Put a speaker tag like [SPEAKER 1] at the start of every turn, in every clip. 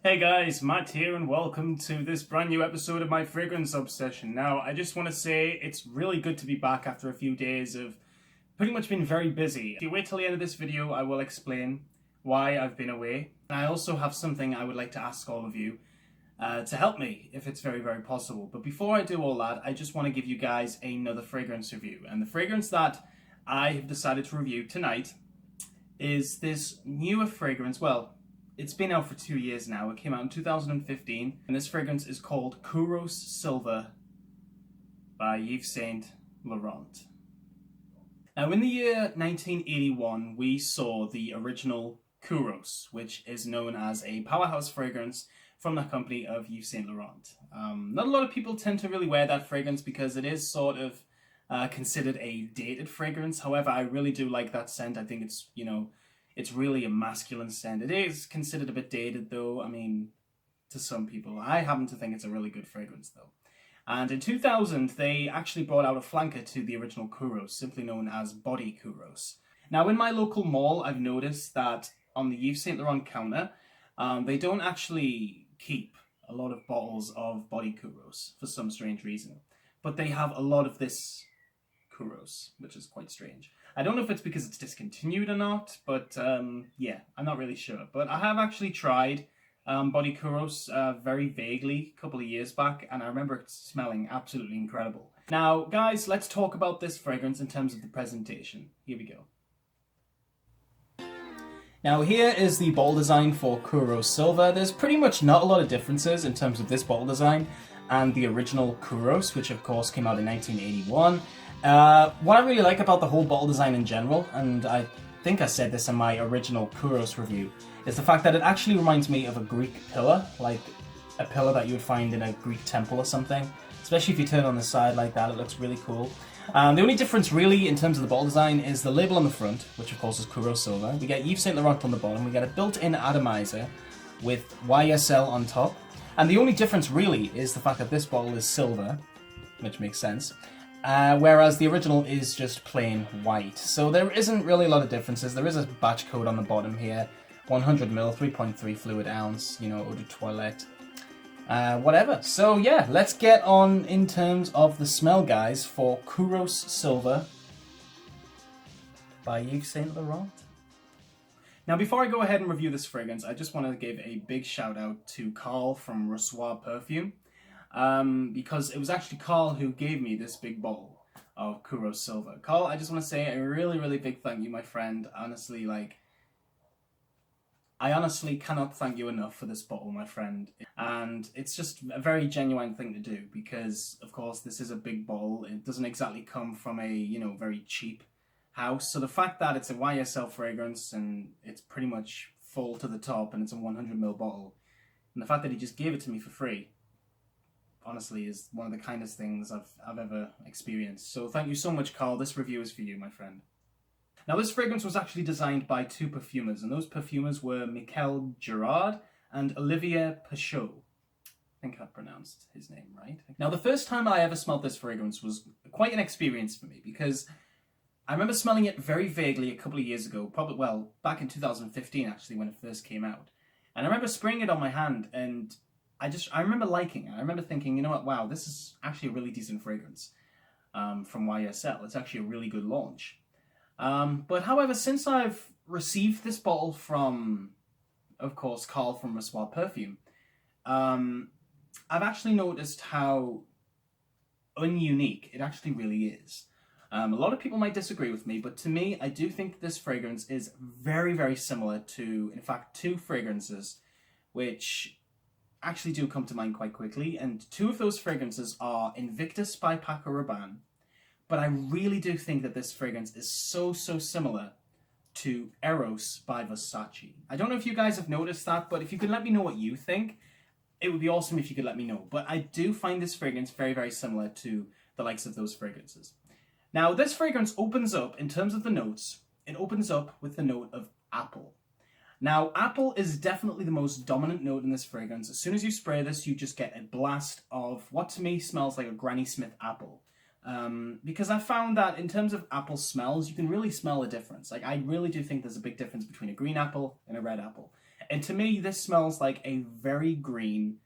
[SPEAKER 1] Hey guys, Matt here and welcome to this brand new episode of my fragrance obsession. Now, I just want to say it's really good to be back after a few days of pretty much been very busy. If you wait till the end of this video, I will explain why I've been away. And I also have something I would like to ask all of you to help me, if it's very, very possible. But before I do all that, I just want to give you guys another fragrance review. And the fragrance that I have decided to review tonight is this newer fragrance. Well, it's been out for 2 years now. It came out in 2015, and this fragrance is called Kouros Silver by Yves Saint Laurent. Now, in the year 1981, we saw the original Kouros, which is known as a powerhouse fragrance from the company of Yves Saint Laurent. Not a lot of people tend to really wear that fragrance because it is sort of considered a dated fragrance. However, I really do like that scent. I think it's, it's really a masculine scent. It is considered a bit dated though, I mean, to some people. I happen to think it's a really good fragrance though. And in 2000, they actually brought out a flanker to the original Kouros, simply known as Body Kouros. Now, in my local mall, I've noticed that on the Yves Saint Laurent counter, they don't actually keep a lot of bottles of Body Kouros for some strange reason. But they have a lot of this Kouros, which is quite strange. I don't know if it's because it's discontinued or not, but yeah, I'm not really sure. But I have actually tried Body Kouros very vaguely a couple of years back, and I remember it smelling absolutely incredible. Now, guys, let's talk about this fragrance in terms of the presentation. Here we go. Now, here is the bottle design for Kouros Silver. There's pretty much not a lot of differences in terms of this bottle design and the original Kouros, which of course came out in 1981. What I really like about the whole bottle design in general, and I think I said this in my original Kouros review, is the fact that it actually reminds me of a Greek pillar, like a pillar that you would find in a Greek temple or something. Especially if you turn on the side like that, it looks really cool. The only difference really in terms of the bottle design is the label on the front, which of course is Kouros Silver. We get Yves Saint Laurent on the bottom, we get a built-in atomizer with YSL on top. And the only difference really is the fact that this bottle is silver, which makes sense. Whereas the original is just plain white. So there isn't really a lot of differences. There is a batch code on the bottom here. 100ml, 3.3 fluid ounce, eau de toilette. Whatever. So yeah, let's get on in terms of the smell, guys, for Kouros Silver by Yves Saint Laurent. Now, before I go ahead and review this fragrance, I just want to give a big shout out to Carl from Reçoit Perfume. Because it was actually Carl who gave me this big bottle of Kouros Silver. Carl, I just want to say a really, really big thank you, my friend. Honestly, I honestly cannot thank you enough for this bottle, my friend. And it's just a very genuine thing to do because, of course, this is a big bottle. It doesn't exactly come from a, very cheap house. So the fact that it's a YSL fragrance and it's pretty much full to the top and it's a 100ml bottle, and the fact that he just gave it to me for free, honestly, is one of the kindest things I've ever experienced. So thank you so much, Carl. This review is for you, my friend. Now, this fragrance was actually designed by two perfumers, and those perfumers were Michael Gerard and Olivier Pachot. I think I pronounced his name right. Now, the first time I ever smelled this fragrance was quite an experience for me, because I remember smelling it very vaguely a couple of years ago, probably, well, back in 2015, actually, when it first came out. And I remember spraying it on my hand, and I remember liking it. I remember thinking, you know what, wow, this is actually a really decent fragrance from YSL. It's actually a really good launch. But however, since I've received this bottle from, of course, Carl from Reçoit Perfume, I've actually noticed how ununique it actually really is. A lot of people might disagree with me, but to me, I do think this fragrance is very, very similar to, in fact, two fragrances which actually do come to mind quite quickly, and two of those fragrances are Invictus by Paco Rabanne, but I really do think that this fragrance is so similar to Eros by Versace. I don't know if you guys have noticed that, but if you could let me know what you think, it would be awesome if you could let me know. But I do find this fragrance very, very similar to the likes of those fragrances. Now, this fragrance opens up, in terms of the notes, it opens up with the note of apple. Now, apple is definitely the most dominant note in this fragrance. As soon as you spray this, you just get a blast of what to me smells like a Granny Smith apple. Because I found that in terms of apple smells, you can really smell a difference. I really do think there's a big difference between a green apple and a red apple. And to me, this smells like a very green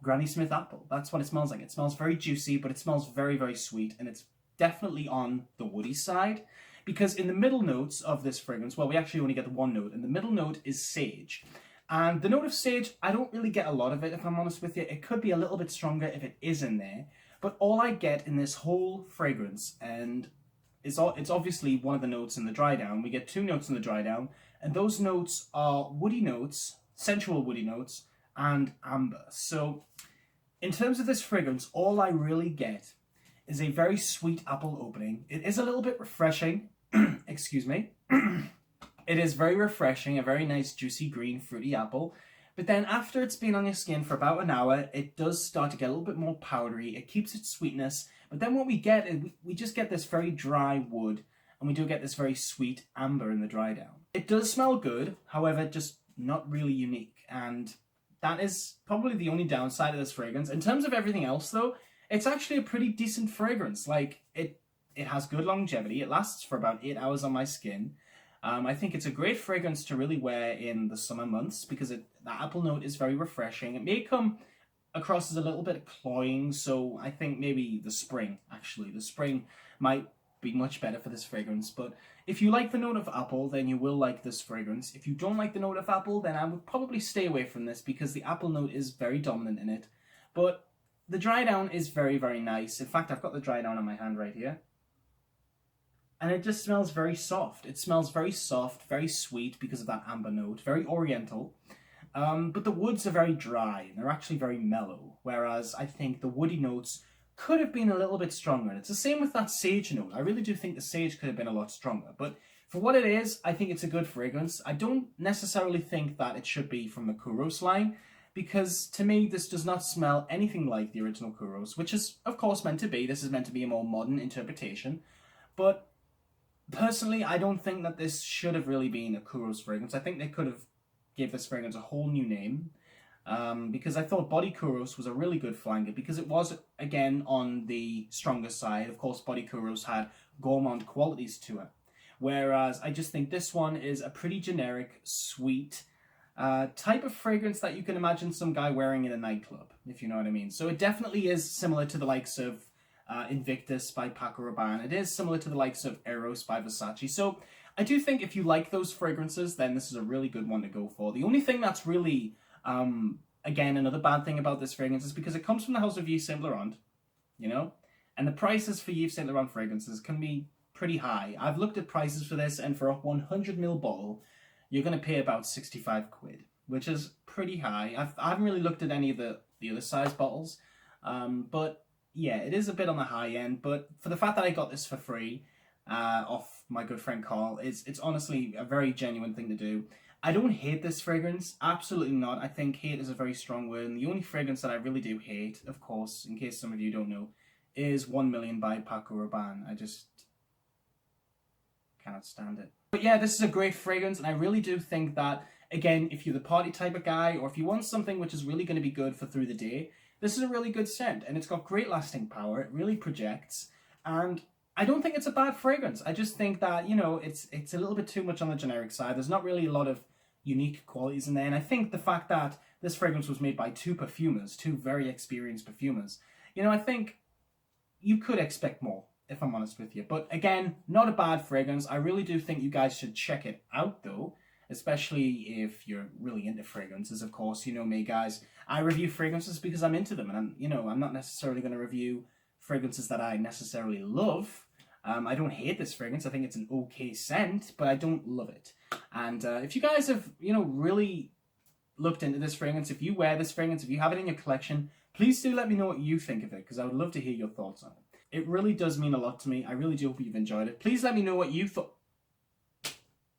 [SPEAKER 1] Granny Smith apple. That's what it smells like. It smells very juicy, but it smells very, very sweet, and it's definitely on the woody side. Because in the middle notes of this fragrance, well, we actually only get the one note, and the middle note is sage. And the note of sage, I don't really get a lot of it, if I'm honest with you. It could be a little bit stronger if it is in there. But all I get in this whole fragrance, and it's obviously one of the notes in the dry down. We get 2 notes in the dry down, and those notes are woody notes, sensual woody notes, and amber. So in terms of this fragrance, all I really get is a very sweet apple opening. It is a little bit refreshing. Excuse me. It is very refreshing, a very nice juicy green fruity apple. But then after it's been on your skin for about an hour, it does start to get a little bit more powdery. It keeps its sweetness. But then what we get is we just get this very dry wood, and we do get this very sweet amber in the dry down. It does smell good, however, just not really unique. And that is probably the only downside of this fragrance. In terms of everything else though, it's actually a pretty decent fragrance. Like, it has good longevity. It lasts for about 8 hours on my skin. I think it's a great fragrance to really wear in the summer months because the apple note is very refreshing. It may come across as a little bit cloying, so I think maybe the spring might be much better for this fragrance. But if you like the note of apple, then you will like this fragrance. If you don't like the note of apple, then I would probably stay away from this because the apple note is very dominant in it. But the dry down is very, very nice. In fact, I've got the dry down on my hand right here. And it just smells very soft. It smells very soft, very sweet because of that amber note, very oriental. But the woods are very dry, and they're actually very mellow, whereas I think the woody notes could have been a little bit stronger. And it's the same with that sage note. I really do think the sage could have been a lot stronger. But for what it is, I think it's a good fragrance. I don't necessarily think that it should be from the Kouros line, because to me, this does not smell anything like the original Kouros, which is, of course, meant to be. This is meant to be a more modern interpretation. But personally, I don't think that this should have really been a Kouros fragrance. I think they could have gave this fragrance a whole new name, because I thought Body Kouros was a really good flanger because it was, again, on the stronger side. Of course, Body Kouros had gourmand qualities to it, whereas I just think this one is a pretty generic, sweet type of fragrance that you can imagine some guy wearing in a nightclub, if you know what I mean. So it definitely is similar to the likes of Invictus by Paco Rabanne. It is similar to the likes of Eros by Versace. So I do think if you like those fragrances, then this is a really good one to go for. The only thing that's really, again, another bad thing about this fragrance is because it comes from the house of Yves Saint Laurent, you know? And the prices for Yves Saint Laurent fragrances can be pretty high. I've looked at prices for this, and for a 100ml bottle, you're going to pay about 65 quid, which is pretty high. I haven't really looked at any of the other size bottles, but yeah, it is a bit on the high end. But for the fact that I got this for free off my good friend Carl, it's honestly a very genuine thing to do. I don't hate this fragrance, absolutely not. I think hate is a very strong word, and the only fragrance that I really do hate, of course, in case some of you don't know, is 1 Million by Paco Rabanne. I just cannot stand it. But yeah, this is a great fragrance, and I really do think that, again, if you're the party type of guy, or if you want something which is really going to be good for through the day, this is a really good scent, and it's got great lasting power. It really projects, and I don't think it's a bad fragrance. I just think that, you know, it's a little bit too much on the generic side. There's not really a lot of unique qualities in there, and I think the fact that this fragrance was made by two perfumers, two very experienced perfumers, you know, I think you could expect more, if I'm honest with you. But again, not a bad fragrance. I really do think you guys should check it out, though, especially if you're really into fragrances. Of course, you know me, guys. I review fragrances because I'm into them, and I'm not necessarily going to review fragrances that I necessarily love. I don't hate this fragrance. I think it's an okay scent, but I don't love it. And if you guys have, really looked into this fragrance, if you wear this fragrance, if you have it in your collection, please do let me know what you think of it, because I would love to hear your thoughts on it. It really does mean a lot to me. I really do hope you've enjoyed it. Please let me know what you thought.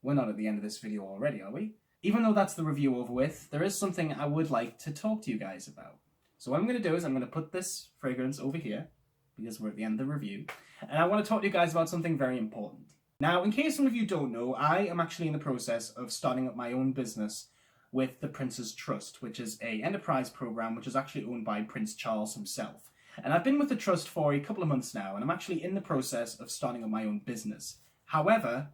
[SPEAKER 1] We're not at the end of this video already, are we? Even though that's the review over with, there is something I would like to talk to you guys about. So what I'm going to do is I'm going to put this fragrance over here, because we're at the end of the review, and I want to talk to you guys about something very important. Now, in case some of you don't know, I am actually in the process of starting up my own business with the Prince's Trust, which is an enterprise program which is actually owned by Prince Charles himself. And I've been with the Trust for a couple of months now, and I'm actually in the process of starting up my own business. However,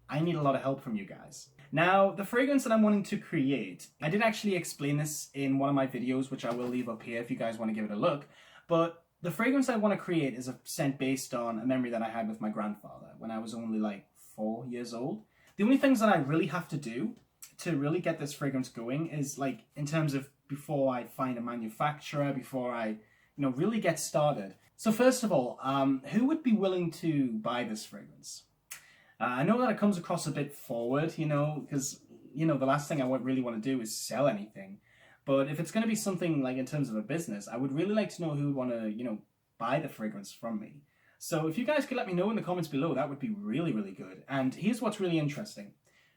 [SPEAKER 1] I need a lot of help from you guys. Now, the fragrance that I'm wanting to create, I did actually explain this in one of my videos, which I will leave up here if you guys want to give it a look, but the fragrance I want to create is a scent based on a memory that I had with my grandfather when I was only like 4 years old. The only things that I really have to do to really get this fragrance going is like in terms of before I find a manufacturer, before I really get started. So first of all, who would be willing to buy this fragrance? I know that it comes across a bit forward, because, the last thing I really want to do is sell anything. But if it's going to be something like in terms of a business, I would really like to know who would want to, buy the fragrance from me. So if you guys could let me know in the comments below, that would be really, really good. And here's what's really interesting.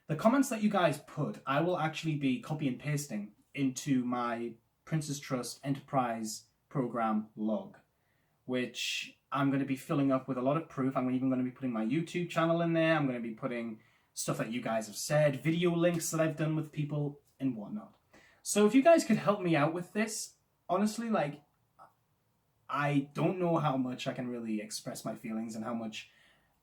[SPEAKER 1] The comments that you guys put, I will actually be copy and pasting into my Princess Trust Enterprise Program log, which I'm going to be filling up with a lot of proof. I'm even going to be putting my YouTube channel in there. I'm going to be putting stuff that you guys have said, video links that I've done with people and whatnot. So if you guys could help me out with this, honestly, like, I don't know how much I can really express my feelings and how much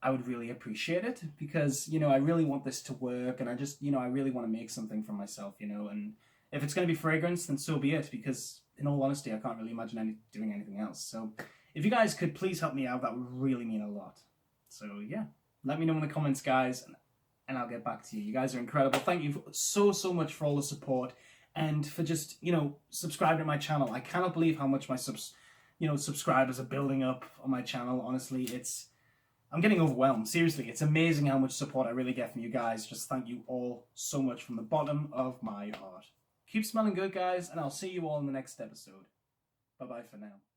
[SPEAKER 1] I would really appreciate it, because, I really want this to work, and I just, I really want to make something for myself, and if it's going to be fragrance, then so be it, because in all honesty, I can't really imagine doing anything else. So if you guys could please help me out, that would really mean a lot. So yeah, let me know in the comments, guys, and I'll get back to you. You guys are incredible. Thank you so much for all the support and for just, subscribing to my channel. I cannot believe how much my subscribers are building up on my channel. Honestly, I'm getting overwhelmed. Seriously, it's amazing how much support I really get from you guys. Just thank you all so much from the bottom of my heart. Keep smelling good, guys, and I'll see you all in the next episode. Bye-bye for now.